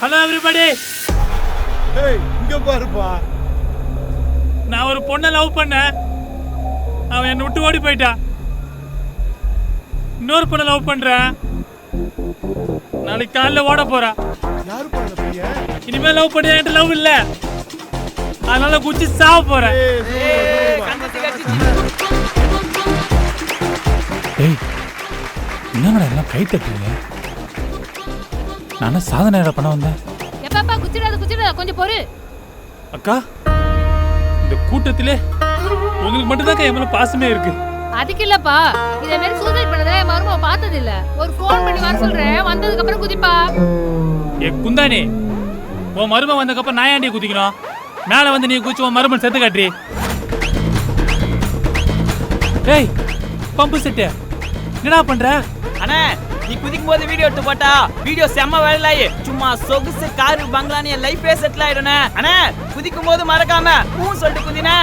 Hello everybody. ஏய் இங்க பாருப்பா. நான் ஒரு பொண்ணை லவ் பண்ணேன். அவன் என்னை விட்டு ஓடி போயிட்டா. இன்னொரு பொண்ணை லவ் பண்றேன். நாளைக்கு காலைல ஓட போறா. யாரு பண்ண பையன்? இனிமே லவ் பண்ணி என்கிட்ட லவ் இல்ல. அதனால குச்சி சாவ போறேன். ஏய் என்னங்கடா எல்லாம் கை தட்டுறீங்க? நானும் சாதனை பண்ண வந்தேன். எப்பப்பா குச்சிடாத கொஞ்சம் பொறு. அக்கா இந்த கூட்டத்திலே உங்களுக்கு மட்டும்தான் என் மேல பாசமே இருக்கு. அதுக்கு இல்லப்பா, இதே மாதிரி சூசைட் பண்ணத என் மருமக பார்த்தது இல்ல. ஒரு ஃபோன் பண்ணி வர சொல்றேன், வந்ததுக்கு அப்புறம் குதிப்பா. ஏ குந்தானி, உன் மருமன் வந்ததுக்கு அப்புறம் நான் ஏன்டி குதிக்கணும்? மேல வந்து நீ குதிச்சு உன் மருமன் செத்து காட்டுறி. ஏய் பம்பு செட்டு என்னடா பண்ற? அண்ணே நீ குதிக்கும் போது வீடியோ எடுத்து போட்டா வீடியோ செம்ம வைரலாயி சும்மா சொகுசு காரு பங்களான்னு என் லைஃபே செட்டில் ஆயிடுனே. அண்ணே குதிக்கும் போது மறக்காம சொல்லிட்டு குதினே.